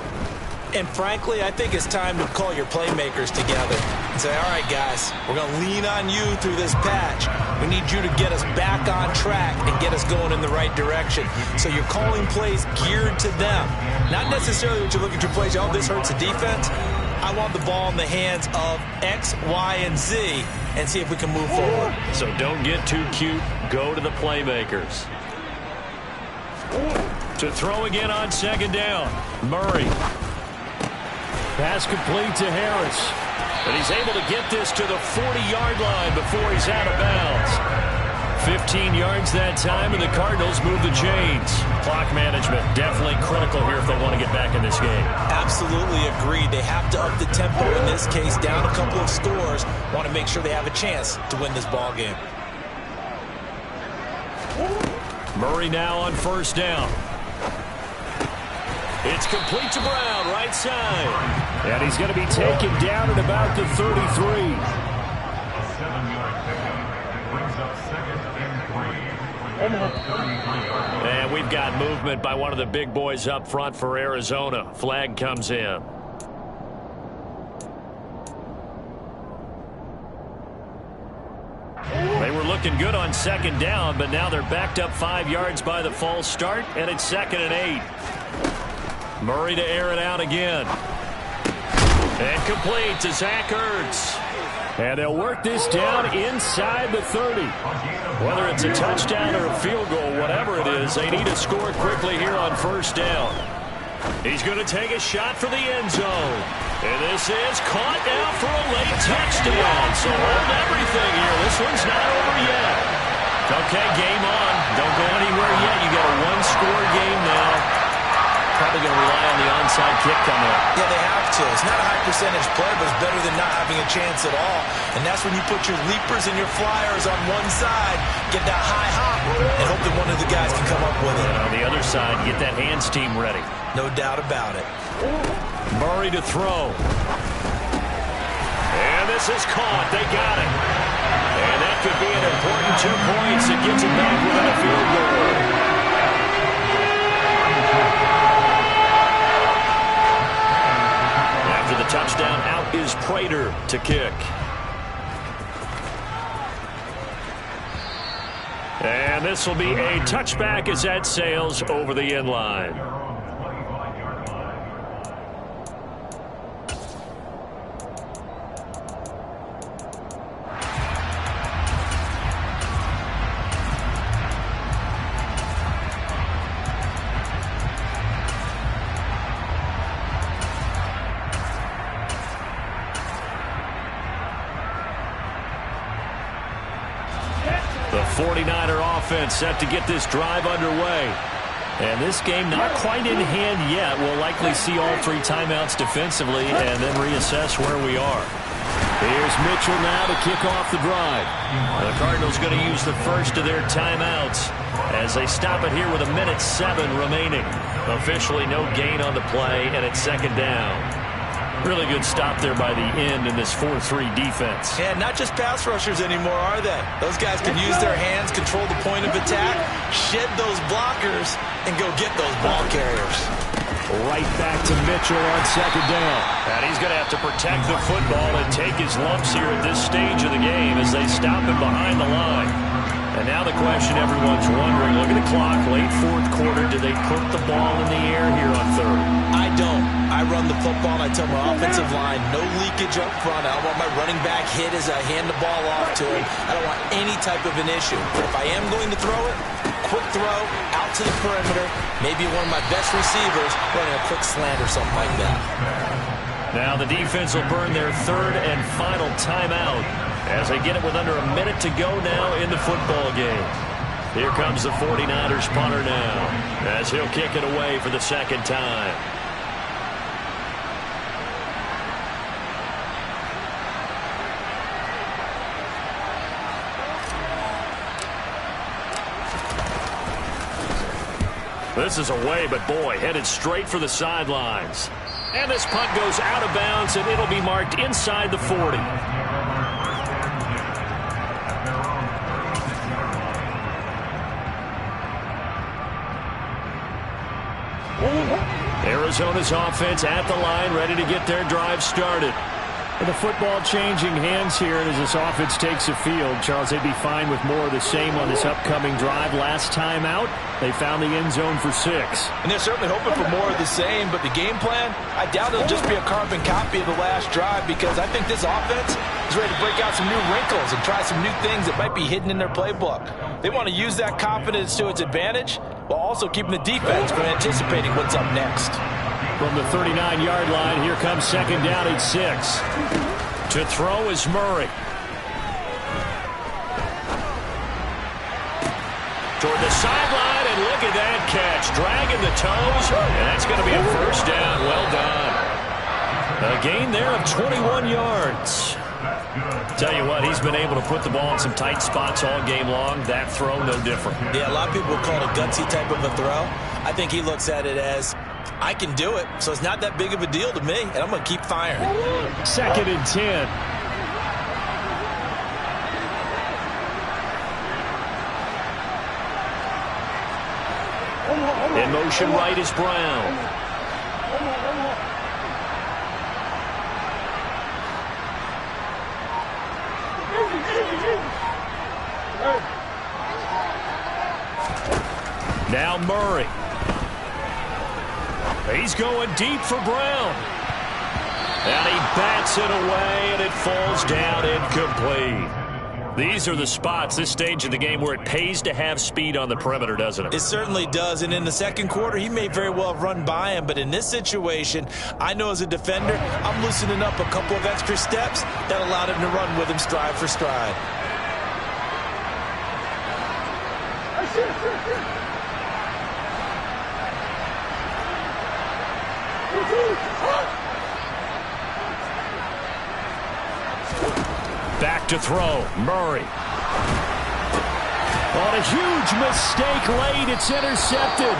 And frankly, I think it's time to call your playmakers together and say, all right, guys, we're going to lean on you through this patch. We need you to get us back on track and get us going in the right direction. So you're calling plays geared to them. Not necessarily what you look at your plays, oh, this hurts the defense. I want the ball in the hands of X, Y, and Z and see if we can move forward. So don't get too cute. Go to the playmakers. To throw again on second down. Murray. Pass complete to Harris. But he's able to get this to the 40-yard line before he's out of bounds. 15 yards that time, and the Cardinals move the chains. Clock management definitely critical here if they want to get back in this game. Absolutely agreed. They have to up the tempo in this case, down a couple of scores. Want to make sure they have a chance to win this ball game. Murray now on first down. It's complete to Brown, right side. And he's going to be taken down at about the 33. A 7-yard pickup. Brings up second and 3. And we've got movement by one of the big boys up front for Arizona. Flag comes in. They were looking good on second down, but now they're backed up 5 yards by the false start, and it's 2nd and 8. Murray to air it out again. And complete to Zach Ertz. And they'll work this down inside the 30. Whether it's a touchdown or a field goal, whatever it is, they need to score quickly here on first down. He's going to take a shot for the end zone. And this is caught now for a late touchdown. So hold everything here. This one's not over yet. Okay, game on. Don't go anywhere yet. You got a one-score game now. Probably going to rely on the onside kick coming up. Yeah, they have to. It's not a high percentage play, but it's better than not having a chance at all. And that's when you put your leapers and your flyers on one side, get that high hop, and hope that one of the guys can come up with it. And on the other side, get that hands team ready. No doubt about it. Murray to throw. And this is caught. They got it. And that could be an important 2 points. It gets it back within a field goal. After the touchdown, out is Prater to kick. And this will be a touchback as that sails over the end line. The 49er offense set to get this drive underway. And this game not quite in hand yet. We'll likely see all 3 timeouts defensively and then reassess where we are. Here's Mitchell now to kick off the drive. The Cardinals going to use the first of their timeouts as they stop it here with 1:07 remaining. Officially no gain on the play, and it's 2nd down. Really good stop there by the end in this 4-3 defense. Yeah, not just pass rushers anymore, are they? Those guys can use their hands, control the point of attack, shed those blockers, and go get those ball carriers. Right back to Mitchell on second down. And he's going to have to protect the football and take his lumps here at this stage of the game as they stop him behind the line. And now the question everyone's wondering, look at the clock, late fourth quarter, do they put the ball in the air here on third? I don't. I run the football, and I tell my offensive line, no leakage up front. I don't want my running back hit as I hand the ball off to him. I don't want any type of an issue. But if I am going to throw it, quick throw, out to the perimeter, maybe one of my best receivers running a quick slant or something like that. Now the defense will burn their third and final timeout as they get it with under a minute to go now in the football game. Here comes the 49ers punter now as he'll kick it away for the second time. This is away, but boy, headed straight for the sidelines. And this punt goes out of bounds, and it'll be marked inside the 40. Arizona's offense at the line, ready to get their drive started. And the football changing hands here as this offense takes the field. Charles, they'd be fine with more of the same on this upcoming drive. Last time out, they found the end zone for 6. And they're certainly hoping for more of the same, but the game plan, I doubt it'll just be a carbon copy of the last drive because I think this offense is ready to break out some new wrinkles and try some new things that might be hidden in their playbook. They want to use that confidence to its advantage while also keeping the defense from anticipating what's up next. From the 39-yard line, here comes second down at 6. To throw is Murray. Toward the sideline, and look at that catch. Dragging the toes, and that's going to be a first down. Well done. A gain there of 21 yards. Tell you what, he's been able to put the ball in some tight spots all game long. That throw, no different. Yeah, a lot of people would call it a gutsy type of a throw. I think he looks at it as, I can do it, so it's not that big of a deal to me, and I'm going to keep firing. Second and 10. In motion right is Brown. Now Murray. He's going deep for Brown. And he bats it away, and it falls down incomplete. These are the spots, this stage of the game, where it pays to have speed on the perimeter, doesn't it? It certainly does, and in the second quarter, he may very well have run by him, but in this situation, I know as a defender, I'm loosening up a couple of extra steps that allowed him to run with him stride for stride. Back to throw, Murray. On a huge mistake late, it's intercepted.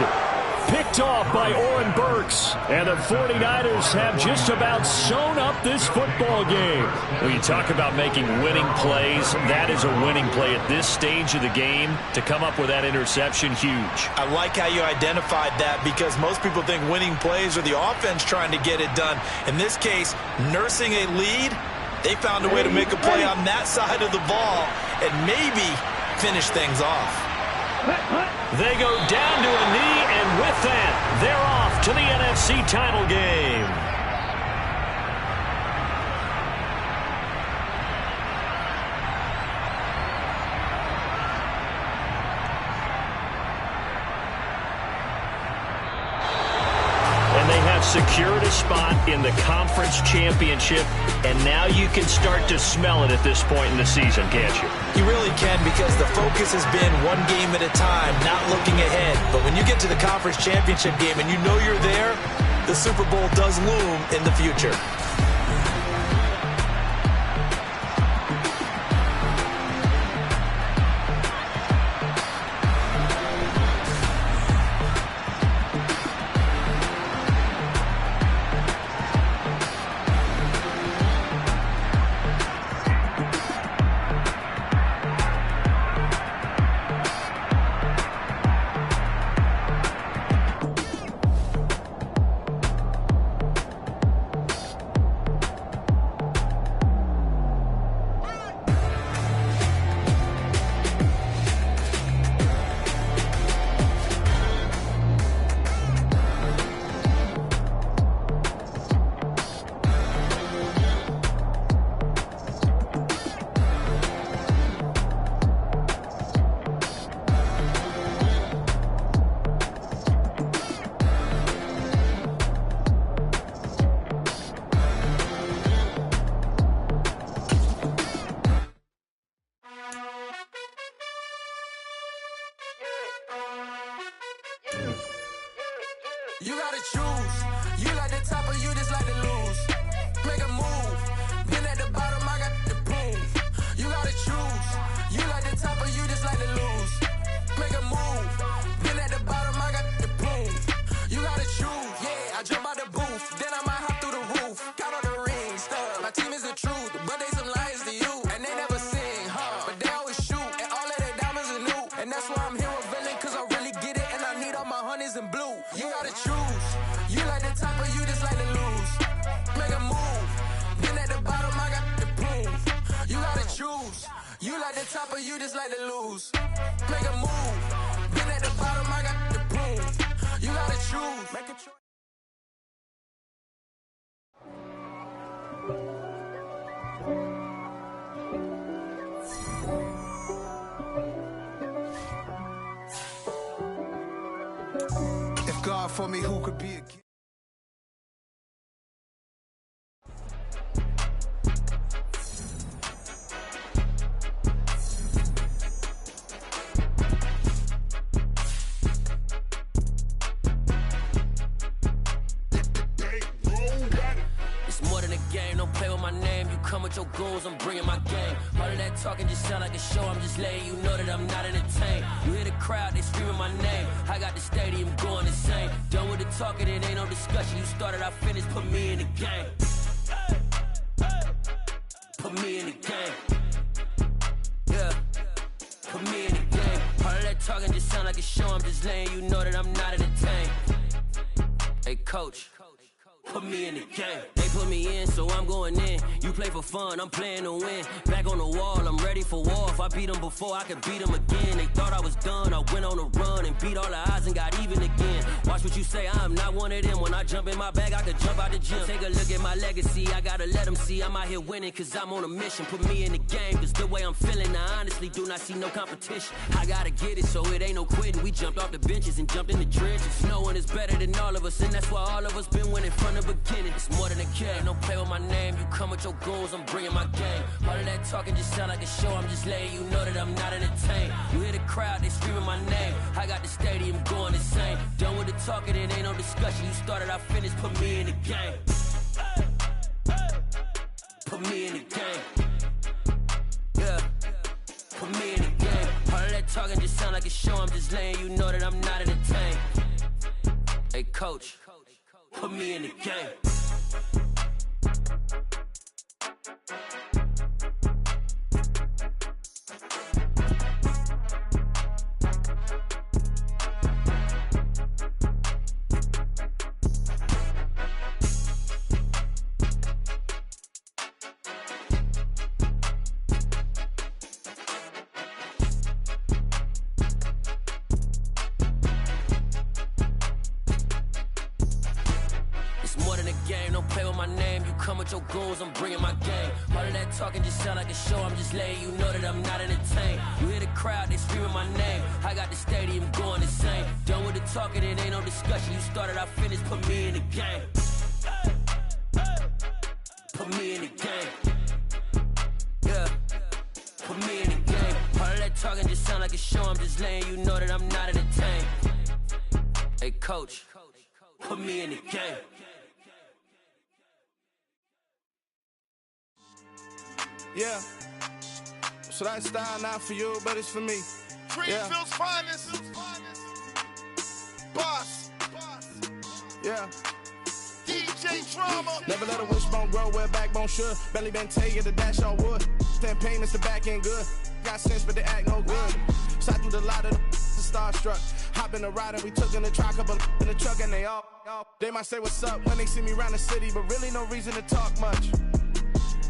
Picked off by Oren Burks. And the 49ers have just about sewn up this football game. When you talk about making winning plays, that is a winning play at this stage of the game. To come up with that interception, huge. I like how you identified that because most people think winning plays are the offense trying to get it done. In this case, nursing a lead, they found a way to make a play on that side of the ball and maybe finish things off. They go down to a knee, and with that, they're off to the NFC title game. Secured a spot in the conference championship, and now you can start to smell it at this point in the season, can't you? You really can, because the focus has been one game at a time, not looking ahead. But when you get to the conference championship game and you know you're there, the Super Bowl does loom in the future. You gotta choose. You like the top or you just like to lose. Make a move. Been at the bottom, I got the proof. You gotta choose. You like the top or you just like to lose. Make a move. Been at the bottom, I got the proof. You gotta choose. Yeah, I jump out the booth. Then I might hop through the roof. Count all the rings. My team is the truth, but they some liars to you. And they never sing, but they always shoot. And all of their diamonds are new. And that's why I'm here revealing, cause I really get it. And I need all my honeys in blue. You gotta choose. You like the top or you just like to lose. Make a move. Been at the bottom, I got the proof. You gotta choose. You like the top or you just like to lose. Make a move. Been at the bottom, I got the proof. You gotta choose. Make a choice. If God for me, who could be against? Come with your goons, I'm bringing my game. All of that talking just sound like a show. I'm just letting you know that I'm not entertained. You hear the crowd, they screaming my name. I got the stadium going insane. Done with the talking, it ain't no discussion. You started, I finished, put me in the game. Put me in the game. Yeah, put me in the game. All of that talking just sound like a show. I'm just letting you know that I'm not entertained. Hey, coach, put me in the game. They put me in, so I'm going in. You play for fun, I'm playing to win. Back on the wall, I'm ready for war. If I beat them before, I could beat them again. They thought I was done, I went on a run and beat all the odds and got even again. Watch what you say, I'm not one of them. When I jump in my bag, I could jump out the gym. Take a look at my legacy, I gotta let them see I'm out here winning, cause I'm on a mission. Put me in the game, cause the way I'm feeling, I honestly do not see no competition. I gotta get it, so it ain't no quitting. We jumped off the benches and jumped in the trenches. No one is better than all of us, and that's why all of us been winning from the beginning. It's more than a game, don't play with my name. You come with your goons, I'm bringing my game. All of that talking just sound like a show. I'm just letting you know that I'm not entertained. You hear the crowd, they screaming my name. I got the stadium going insane. Done with the talking, it ain't no discussion. You started, I finished, put me in the game. Put me in the game. Yeah, put me in the game. All of that talking just sound like a show. I'm just letting you know that I'm not entertained. Hey, coach, put me in the game. Your goons, I'm bringing my game. All of that talking just sound like a show. I'm just letting you know that I'm not entertained. You hear the crowd, they screaming my name. I got the stadium going insane. Done with the talking, it ain't no discussion. You started, I finished, put me in the game. Put me in the game. Yeah, put me in the game. All of that talking just sound like a show. I'm just letting you know that I'm not entertained. Hey, coach, put me in the game. Yeah, so that style not for you, but it's for me. Greenfield's finest. Boss. Yeah. DJ Drama. Never let a wishbone grow where a backbone should. Belly been taking the dash on wood. Then payments the back end good. Got sense, but they act no good. Shot through the lot of the starstruck. Hop in the ride and we took in the truck, couple in the truck, and they might say what's up when they see me around the city, but really no reason to talk much.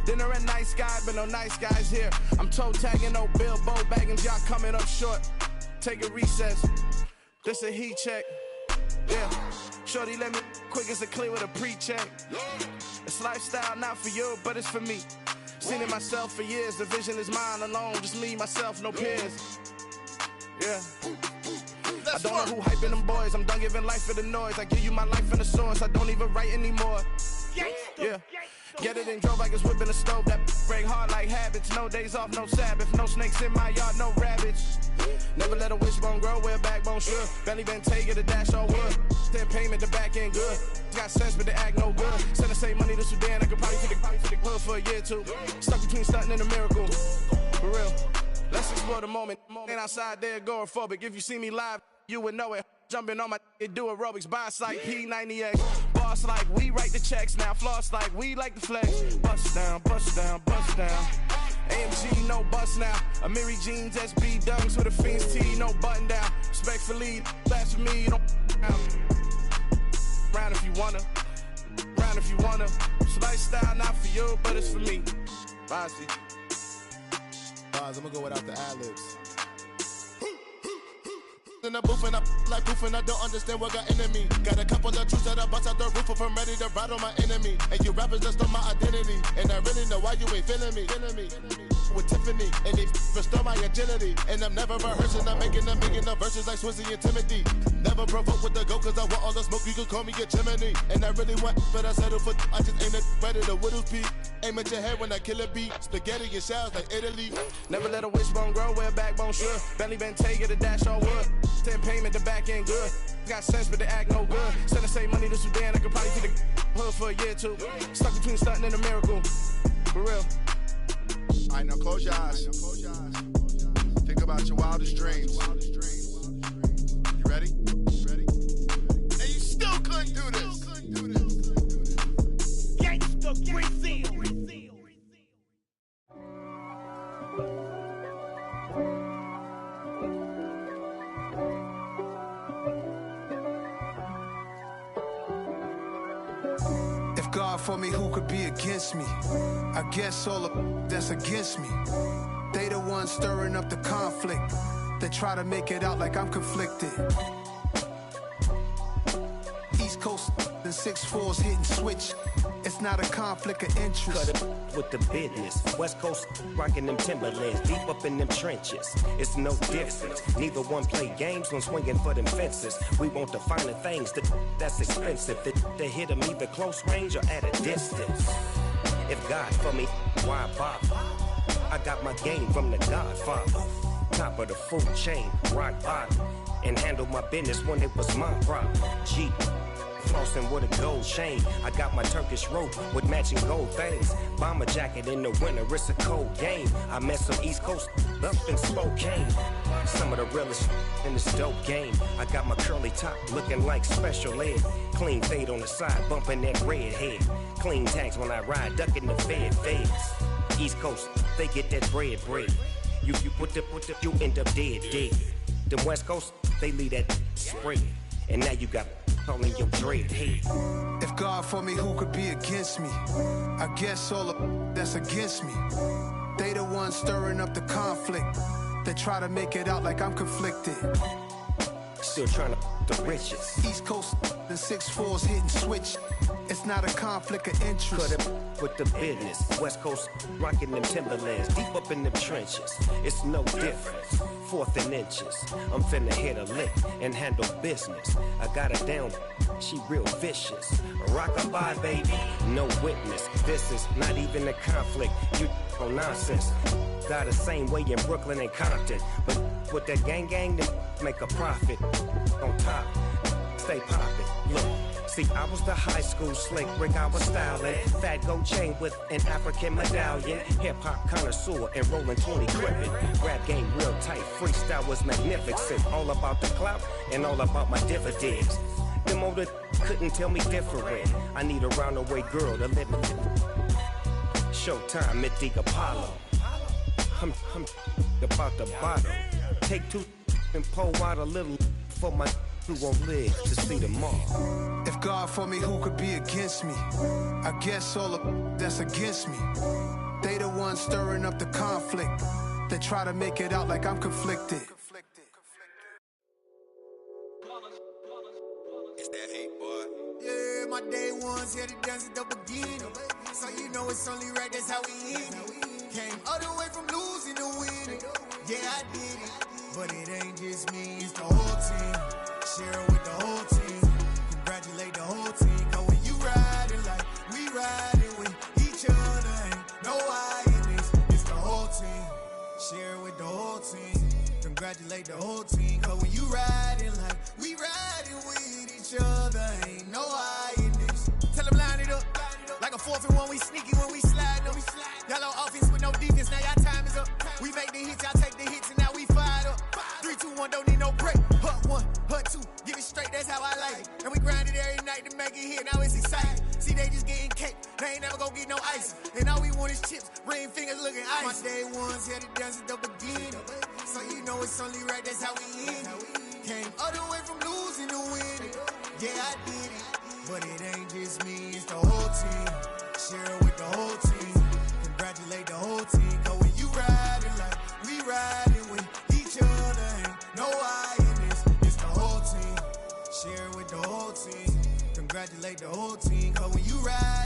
Dinner at Nice Guy, but no nice guys here. I'm toe tagging, no Bilbo baggins, y'all coming up short. Take a recess, this a heat check. Yeah, shorty let me quick as a clear with a pre-check. It's lifestyle not for you, but it's for me. Seen it myself for years, the vision is mine alone. Just me, myself, no peers. Yeah, I don't know who hyping them boys. I'm done giving life for the noise. I give you my life and the source. I don't even write anymore. Yeah. Get it and drove like it's whipping a stove. That break hard like habits. No days off, no Sabbath. No snakes in my yard, no rabbits. Never let a wishbone grow where a backbone should. Belly been take it a dash on wood. Then payment, the back end good. Got sense, but the act no good. Send the same money to Sudan. I could probably take the hood for a year or two. Stuck between stunting and a miracle. For real. Let's explore the moment. Ain't outside there agoraphobic. If you see me live, you would know it. Jumping on my do aerobics, boss like P90X. Boss like we write the checks now. Floss like we like the flex. Bust down, bust down, bust down. AMG, no bust now. Amiri jeans, SB dunks with a Fiends T, no button down. Respectfully, that's for me, you don't round if you wanna. Round if you wanna. It's lifestyle, not for you, but it's for me. Bossy. I'm gonna go without the ad-libs. In the booth and I like proof and I don't understand what got into me. Got a couple of truths that I bust out the roof if I'm ready to ride on my enemy. And you rappers just stole my identity. And I really know why you ain't feeling me. With Tiffany, and they restore my agility. And I'm never rehearsing, I'm making a million of verses like Swizzy and Timothy. Never provoke with the go, cause I want all the smoke, you can call me a chimney. And I really want, but I settle for, I just aim it ready to Whittles Peak. Aim at your head when I kill a beat. Spaghetti and shells like Italy. Never let a wishbone grow where a backbone should. Belly been take it a dash on wood. 10 payment, the back end good. Got sense, but the act no good. Send the same money to Sudan, I could probably take the hood for a year or two. Stuck between stunting and a miracle. For real. Alright, now close your eyes. Think about your wildest dreams. You ready? And you still couldn't do this. Gangsta Brazil. If God for me, who could be against me? I guess all of that's against me. They the ones stirring up the conflict. They try to make it out like I'm conflicted. East Coast and 6'4's hitting switch. It's not a conflict of interest. Cut it with the business. West Coast rocking them Timberlands, deep up in them trenches. It's no difference. Neither one play games when swinging for them fences. We want the finer things that's expensive. They hit them either close range or at a distance. If God for me, why bother? I got my game from the Godfather. Top of the food chain, rock bottom. And handle my business when it was my problem. G. Flossing with a gold chain. I got my Turkish rope with matching gold things. Bomber jacket in the winter, it's a cold game. I met some East Coast up in Spokane. Some of the realest in this dope game. I got my curly top looking like special ed. Clean fade on the side, bumping that red head. Clean tags when I ride, ducking the feds. East Coast, they get that bread. You put the, you end up dead. Them West Coast, they leave that spread. And now you got calling your dread head. If God for me, who could be against me? I guess all of that's against me. They the ones stirring up the conflict. They try to make it out like I'm conflicted. Still trying to the riches. East Coast and 6'4's hitting switch. It's not a conflict of interest. Cut it with the business. West Coast rocking them Timberlands, deep up in them trenches. It's no difference. 4th and inches. I'm finna hit a lick and handle business. I got her down, she real vicious. Rock-a-bye, baby, no witness. This is not even a conflict. You on nonsense. Got the same way in Brooklyn and Compton. But with that gang, then make a profit. On top, stay poppin'. Look. See, I was the high school slick Rick, I was styling. Fat gold chain with an African medallion. Hip-hop connoisseur and rolling 20 gripping. Rap game real tight, freestyle was magnificent. All about the clout and all about my dividends. Them older couldn't tell me different. I need a roundaway girl to live in. Showtime, Mythic Apollo. I'm about the bottle. Take 2 and pour out a little for my who won't live to see tomorrow. If God for me, who could be against me? I guess all of that's against me. They the ones stirring up the conflict. They try to make it out like I'm conflicted. It's that hate, boy. Yeah, my day ones here to dance at the beginning. So you know it's only right, that's how we end it. Came all the way from losing to winning. Yeah, I did it. But it ain't just me, it's the whole team. Share it with the whole team. Congratulate the whole team. Cause when you riding like we congratulate the whole team. Cause when you riding like we riding with each other, ain't no hiding this. Tell them line it up. Like a 4th and 1, we sneaky when we slide them. Y'all on offense with no defense, now y'all time is up. We make the hits, y'all take the hits, and now we fired up. 3, 2, 1, don't need no break. Hut 1, hut 2, give it straight, that's how I like it. And we grind it every night to make it hit, now it's exciting. See, they just getting cake, they ain't never gonna get no ice. And all we want is chips, ring fingers looking ice. My day ones here to dance at the beginning. So you know it's only right, that's how we end it. Came all the way from losing to winning. Yeah, I did it. But it ain't just me, it's the whole team. Share it with the whole team. Congratulate the whole team. Cause when you riding like we riding with each other, ain't no I in this. It's the whole team. Share it with the whole team. Congratulate the whole team. Cause when you ride